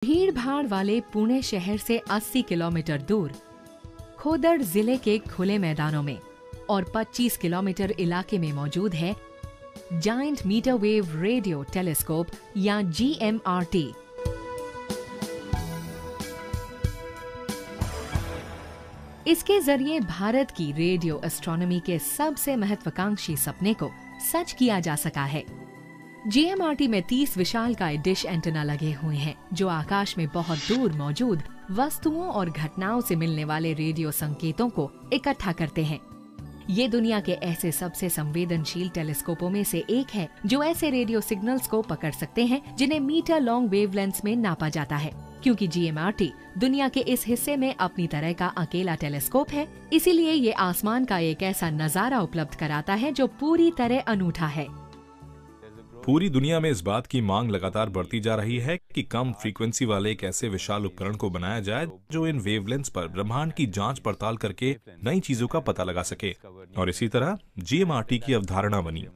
भीड़ भाड़ वाले पुणे शहर से 80 किलोमीटर दूर खोदड़ जिले के खुले मैदानों में और 25 किलोमीटर इलाके में मौजूद है giant metre wave radio telescope या GMRT। इसके जरिए भारत की रेडियो एस्ट्रोनॉमी के सबसे महत्वाकांक्षी सपने को सच किया जा सका है। GMRT में 30 विशालकाय डिश एंटेना लगे हुए हैं जो आकाश में बहुत दूर मौजूद वस्तुओं और घटनाओं से मिलने वाले रेडियो संकेतों को इकट्ठा करते हैं। ये दुनिया के ऐसे सबसे संवेदनशील टेलीस्कोपों में से एक है जो ऐसे रेडियो सिग्नल्स को पकड़ सकते हैं जिन्हें मीटर लॉन्ग वेवलेंथ्स में नापा जाता है। क्योंकि GMRT दुनिया के इस हिस्से में अपनी तरह का अकेला टेलीस्कोप है, इसीलिए ये आसमान का एक ऐसा नजारा उपलब्ध कराता है जो पूरी तरह अनूठा है। पूरी दुनिया में इस बात की मांग लगातार बढ़ती जा रही है कि कम फ्रीक्वेंसी वाले एक ऐसे विशाल उपकरण को बनाया जाए जो इन वेवलेंथ्स पर ब्रह्मांड की जांच पड़ताल करके नई चीजों का पता लगा सके, और इसी तरह GMRT की अवधारणा बनी।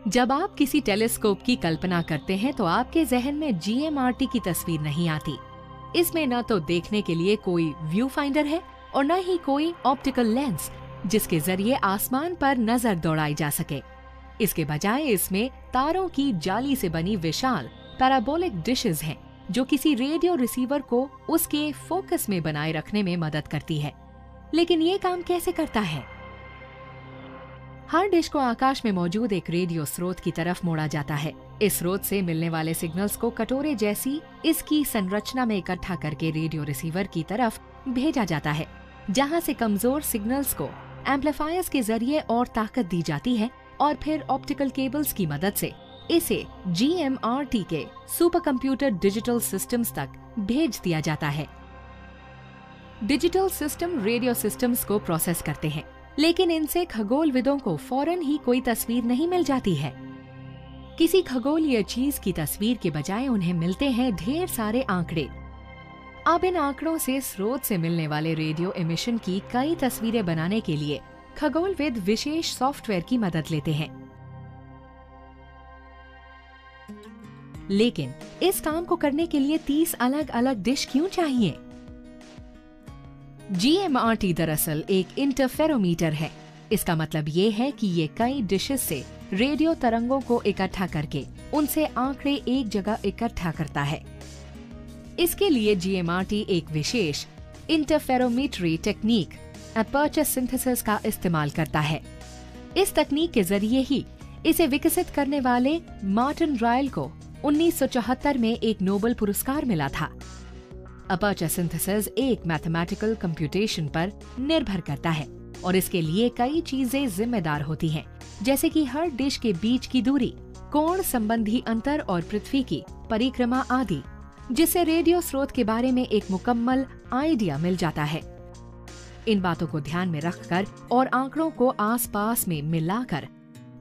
जब आप किसी टेलीस्कोप की कल्पना करते हैं तो आपके जहन में GMRT की तस्वीर नहीं आती। इसमें न तो देखने के लिए कोई व्यू फाइंडर है और न ही कोई ऑप्टिकल लेंस जिसके जरिए आसमान पर नजर दौड़ाई जा सके। इसके बजाय इसमें तारों की जाली से बनी विशाल पैराबोलिक डिशेस हैं जो किसी रेडियो रिसीवर को उसके फोकस में बनाए रखने में मदद करती है। लेकिन ये काम कैसे करता है? हर डिश को आकाश में मौजूद एक रेडियो स्रोत की तरफ मोड़ा जाता है। इस स्रोत से मिलने वाले सिग्नल्स को कटोरे जैसी इसकी संरचना में इकट्ठा करके रेडियो रिसीवर की तरफ भेजा जाता है, जहां से कमजोर सिग्नल्स को एम्पलीफायर्स के जरिए और ताकत दी जाती है और फिर ऑप्टिकल केबल्स की मदद से इसे GMRT के सुपर कंप्यूटर डिजिटल सिस्टम्स तक भेज दिया जाता है। डिजिटल सिस्टम रेडियो सिस्टम्स को प्रोसेस करते हैं, लेकिन इनसे खगोलविदों को फौरन ही कोई तस्वीर नहीं मिल जाती है। किसी खगोलीय चीज की तस्वीर के बजाय उन्हें मिलते हैं ढेर सारे आंकड़े। अब इन आंकड़ों से स्रोत से मिलने वाले रेडियो एमिशन की कई तस्वीरें बनाने के लिए खगोलविद विशेष सॉफ्टवेयर की मदद लेते हैं। लेकिन इस काम को करने के लिए 30 अलग अलग डिश क्यों चाहिए? GMRT दरअसल एक इंटरफेरोमीटर है। इसका मतलब ये है कि ये कई डिशेस से रेडियो तरंगों को इकट्ठा करके उनसे आंकड़े एक जगह इकट्ठा करता है। इसके लिए GMRT एक विशेष इंटरफेरोमीटरी टेक्निक अपर्चर सिंथेसिस का इस्तेमाल करता है। इस तकनीक के जरिए ही इसे विकसित करने वाले मार्टिन रायल को 1974 में एक नोबेल पुरस्कार मिला था। अपर्चर सिंथेसिस एक मैथमेटिकल कंप्यूटेशन पर निर्भर करता है और इसके लिए कई चीजें जिम्मेदार होती हैं, जैसे कि हर डिश के बीच की दूरी, कोण संबंधी अंतर और पृथ्वी की परिक्रमा आदि, जिससे रेडियो स्रोत के बारे में एक मुकम्मल आइडिया मिल जाता है। इन बातों को ध्यान में रखकर और आंकड़ों को आसपास में मिलाकर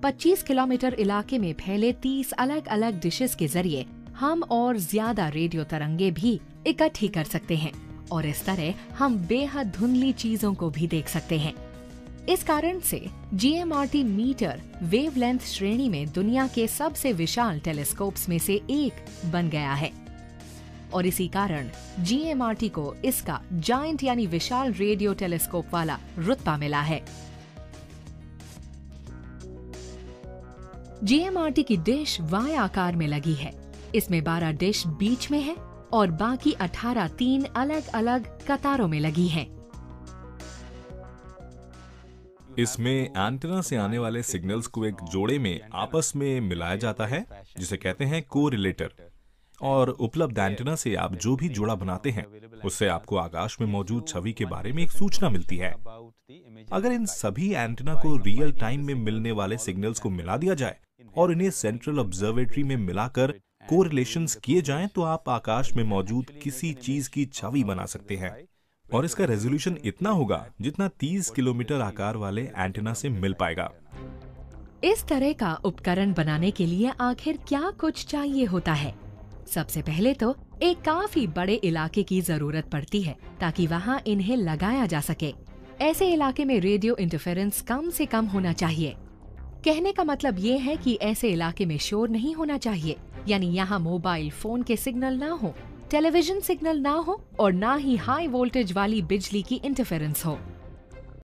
25 किलोमीटर इलाके में फैले 30 अलग अलग डिशेस के जरिए हम और ज्यादा रेडियो तरंगे भी इकट्ठी कर सकते हैं और इस तरह हम बेहद धुंधली चीजों को भी देख सकते हैं। इस कारण से GMRT मीटर वेवलेंथ श्रेणी में दुनिया के सबसे विशाल टेलीस्कोप्स में से एक बन गया है और इसी कारण GMRT को इसका जायंट यानी विशाल रेडियो टेलीस्कोप वाला रुतबा मिला है। GMRT की डिश Y आकार में लगी है। इसमें 12 डिश बीच में है और बाकी 18 3 अलग अलग कतारों में लगी हैं। इसमें एंटेना से आने वाले सिग्नल्स को एक जोड़े में आपस में मिलाया जाता है जिसे कहते हैं कोरिलेटर, और उपलब्ध एंटेना से आप जो भी जोड़ा बनाते हैं उससे आपको आकाश में मौजूद छवि के बारे में एक सूचना मिलती है। अगर इन सभी एंटेना को रियल टाइम में मिलने वाले सिग्नल्स को मिला दिया जाए और इन्हें सेंट्रल ऑब्जर्वेटरी में मिलाकर कोरिलेशंस किए जाएं तो आप आकाश में मौजूद किसी चीज की छवि बना सकते हैं, और इसका रेजोल्यूशन इतना होगा जितना 30 किलोमीटर आकार वाले एंटेना से मिल पाएगा। इस तरह का उपकरण बनाने के लिए आखिर क्या कुछ चाहिए होता है? सबसे पहले तो एक काफी बड़े इलाके की जरूरत पड़ती है ताकि वहाँ इन्हें लगाया जा सके। ऐसे इलाके में रेडियो इंटरफेरेंस कम से कम होना चाहिए। कहने का मतलब ये है कि ऐसे इलाके में शोर नहीं होना चाहिए, यानी यहाँ मोबाइल फोन के सिग्नल ना हो, टेलीविजन सिग्नल ना हो और ना ही हाई वोल्टेज वाली बिजली की इंटरफेरेंस हो।